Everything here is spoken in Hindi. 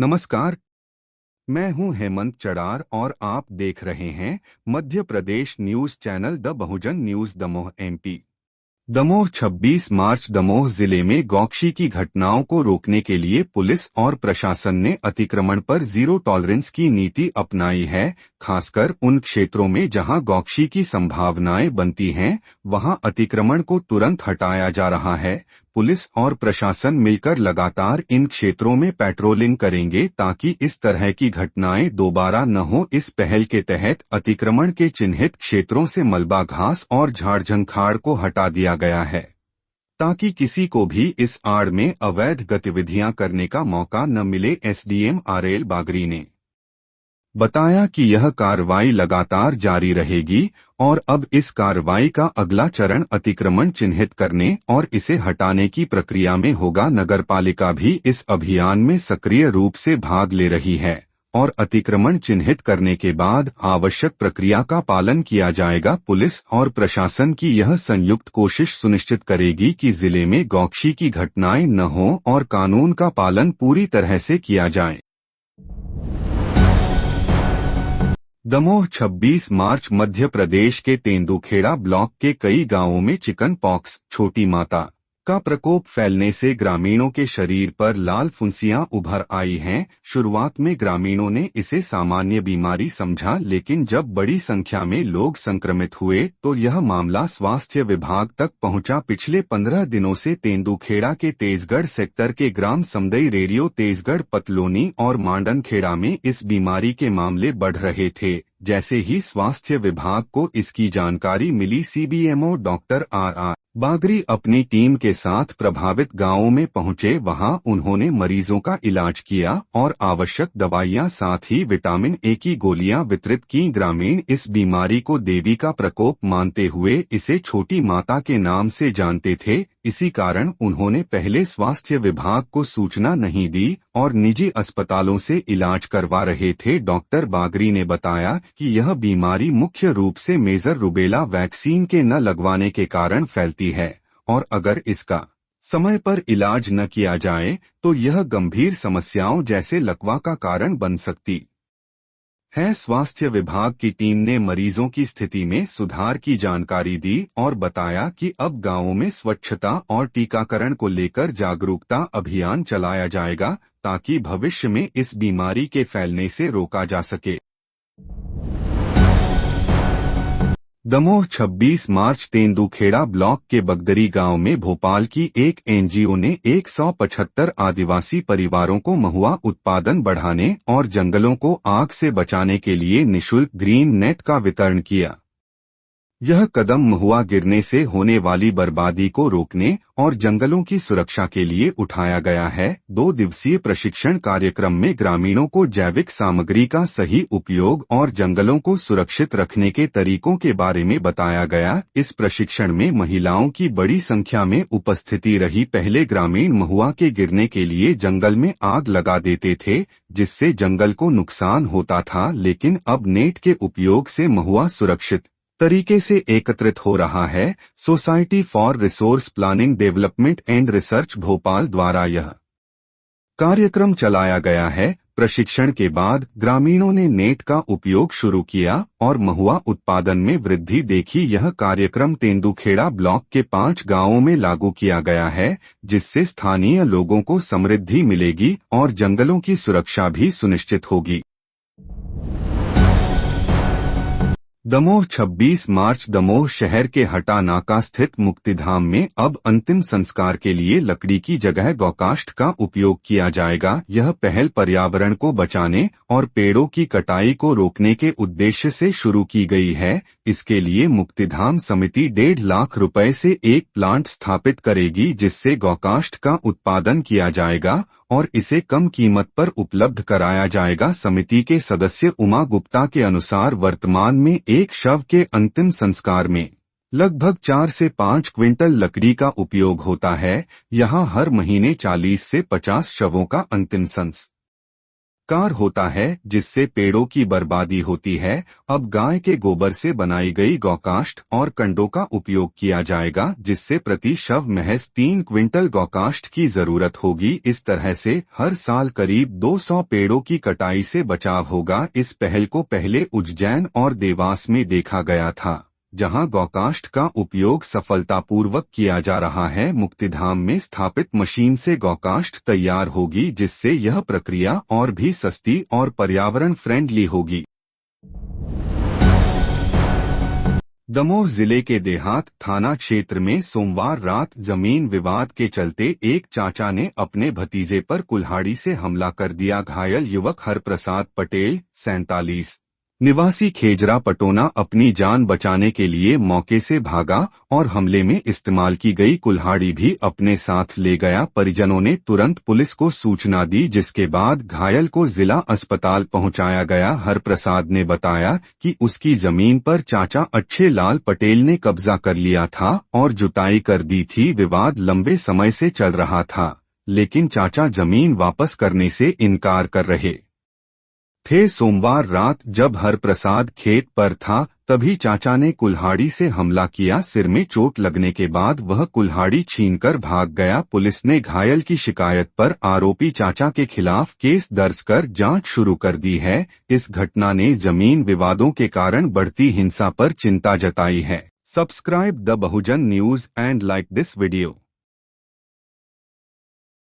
नमस्कार। मैं हूं हेमंत चड़ार और आप देख रहे हैं Madhya Pradesh news channel the Bahujan news Damoh MP. Damoh 26 मार्च दमोह जिले में गौकशी की घटनाओं को रोकने के लिए पुलिस और प्रशासन ने अतिक्रमण पर जीरो टॉलरेंस की नीति अपनाई है। खासकर उन क्षेत्रों में जहां गौकशी की संभावनाएं बनती हैं, वहां अतिक्रमण को तुरंत हटाया जा रहा है। पुलिस और प्रशासन मिलकर लगातार इन क्षेत्रों में पेट्रोलिंग करेंगे ताकि इस तरह की घटनाएं दोबारा न हो। इस पहल के तहत अतिक्रमण के चिन्हित क्षेत्रों से मलबा, घास और झाड़ झंखाड़ को हटा दिया गया है ताकि किसी को भी इस आड़ में अवैध गतिविधियां करने का मौका न मिले। एसडीएम आरएल बागरी ने बताया कि यह कार्रवाई लगातार जारी रहेगी और अब इस कार्रवाई का अगला चरण अतिक्रमण चिन्हित करने और इसे हटाने की प्रक्रिया में होगा। नगरपालिका भी इस अभियान में सक्रिय रूप से भाग ले रही है और अतिक्रमण चिन्हित करने के बाद आवश्यक प्रक्रिया का पालन किया जाएगा। पुलिस और प्रशासन की यह संयुक्त कोशिश सुनिश्चित करेगी कि जिले में गौकशी की घटनाएं न हों और कानून का पालन पूरी तरह से किया जाए। दमोह 26 मार्च मध्य प्रदेश के तेंदुखेड़ा ब्लॉक के कई गांवों में चिकन पॉक्स, छोटी माता का प्रकोप फैलने से ग्रामीणों के शरीर पर लाल फुंसियां उभर आई हैं। शुरुआत में ग्रामीणों ने इसे सामान्य बीमारी समझा, लेकिन जब बड़ी संख्या में लोग संक्रमित हुए तो यह मामला स्वास्थ्य विभाग तक पहुंचा। पिछले 15 दिनों से तेंदुखेड़ा के तेजगढ़ सेक्टर के ग्राम समदई, रेडियो, तेजगढ़, पतलोनी और मांडनखेड़ा में इस बीमारी के मामले बढ़ रहे थे। जैसे ही स्वास्थ्य विभाग को इसकी जानकारी मिली, सीबीएमओ डॉक्टर आर बागरी अपनी टीम के साथ प्रभावित गांवों में पहुंचे। वहां उन्होंने मरीजों का इलाज किया और आवश्यक दवाइयां साथ ही विटामिन ए की गोलियां वितरित की। ग्रामीण इस बीमारी को देवी का प्रकोप मानते हुए इसे छोटी माता के नाम से जानते थे। इसी कारण उन्होंने पहले स्वास्थ्य विभाग को सूचना नहीं दी और निजी अस्पतालों से इलाज करवा रहे थे। डॉक्टर बागरी ने बताया कि यह बीमारी मुख्य रूप से मेजर रूबेला वैक्सीन के न लगवाने के कारण फैलती है और अगर इसका समय पर इलाज न किया जाए तो यह गंभीर समस्याओं जैसे लकवा का कारण बन सकती है। स्वास्थ्य विभाग की टीम ने मरीजों की स्थिति में सुधार की जानकारी दी और बताया कि अब गांवों में स्वच्छता और टीकाकरण को लेकर जागरूकता अभियान चलाया जाएगा ताकि भविष्य में इस बीमारी के फैलने से रोका जा सके। दमोह 26 मार्च तेंदुखेड़ा ब्लॉक के बगदरी गांव में भोपाल की एक एनजीओ ने 175 आदिवासी परिवारों को महुआ उत्पादन बढ़ाने और जंगलों को आग से बचाने के लिए निःशुल्क ग्रीन नेट का वितरण किया। यह कदम महुआ गिरने से होने वाली बर्बादी को रोकने और जंगलों की सुरक्षा के लिए उठाया गया है। 2 दिवसीय प्रशिक्षण कार्यक्रम में ग्रामीणों को जैविक सामग्री का सही उपयोग और जंगलों को सुरक्षित रखने के तरीकों के बारे में बताया गया। इस प्रशिक्षण में महिलाओं की बड़ी संख्या में उपस्थिति रही। पहले ग्रामीण महुआ के गिरने के लिए जंगल में आग लगा देते थे, जिससे जंगल को नुकसान होता था, लेकिन अब नेट के उपयोग से महुआ सुरक्षित तरीके से एकत्रित हो रहा है। Society for resource planning development and research Bhopal द्वारा यह कार्यक्रम चलाया गया है। प्रशिक्षण के बाद ग्रामीणों ने नेट का उपयोग शुरू किया और महुआ उत्पादन में वृद्धि देखी। यह कार्यक्रम तेंदुखेड़ा ब्लॉक के 5 गांवों में लागू किया गया है, जिससे स्थानीय लोगों को समृद्धि मिलेगी और जंगलों की सुरक्षा भी सुनिश्चित होगी। दमोह 26 मार्च दमोह शहर के हटा नाका स्थित मुक्तिधाम में अब अंतिम संस्कार के लिए लकड़ी की जगह गौकाष्ठ का उपयोग किया जाएगा। यह पहल पर्यावरण को बचाने और पेड़ों की कटाई को रोकने के उद्देश्य से शुरू की गई है। इसके लिए मुक्तिधाम समिति 1.5 लाख रुपए से एक प्लांट स्थापित करेगी, जिससे गौकाष्ठ का उत्पादन किया जाएगा और इसे कम कीमत पर उपलब्ध कराया जाएगा। समिति के सदस्य उमा गुप्ता के अनुसार वर्तमान में एक शव के अंतिम संस्कार में लगभग 4 से 5 क्विंटल लकड़ी का उपयोग होता है। यहाँ हर महीने 40 से 50 शवों का अंतिम संस्कार कार होता है जिससे पेड़ों की बर्बादी होती है। अब गाय के गोबर से बनाई गई गौकाष्ठ और कंडों का उपयोग किया जाएगा, जिससे प्रति शव महज 3 क्विंटल गौकाष्ठ की जरूरत होगी। इस तरह से हर साल करीब 200 पेड़ों की कटाई से बचाव होगा। इस पहल को पहले उज्जैन और देवास में देखा गया था, जहां गौकाष्ठ का उपयोग सफलतापूर्वक किया जा रहा है। मुक्तिधाम में स्थापित मशीन से गौकाष्ठ तैयार होगी, जिससे यह प्रक्रिया और भी सस्ती और पर्यावरण फ्रेंडली होगी। दमोह जिले के देहात थाना क्षेत्र में सोमवार रात जमीन विवाद के चलते एक चाचा ने अपने भतीजे पर कुल्हाड़ी से हमला कर दिया। घायल युवक हरप्रसाद पटेल 47 निवासी खेजरा पटोना अपनी जान बचाने के लिए मौके से भागा और हमले में इस्तेमाल की गई कुल्हाड़ी भी अपने साथ ले गया। परिजनों ने तुरंत पुलिस को सूचना दी, जिसके बाद घायल को जिला अस्पताल पहुंचाया गया। हरप्रसाद ने बताया कि उसकी जमीन पर चाचा अच्छे लाल पटेल ने कब्जा कर लिया था और जुताई कर दी थी। विवाद लंबे समय से चल रहा था, लेकिन चाचा जमीन वापस करने से इनकार कर रहे थे। सोमवार रात जब हरप्रसाद खेत पर था, तभी चाचा ने कुल्हाड़ी से हमला किया। सिर में चोट लगने के बाद वह कुल्हाड़ी छीनकर भाग गया। पुलिस ने घायल की शिकायत पर आरोपी चाचा के खिलाफ केस दर्ज कर जांच शुरू कर दी है। इस घटना ने जमीन विवादों के कारण बढ़ती हिंसा पर चिंता जताई है। Subscribe the Bahujan news and like this video.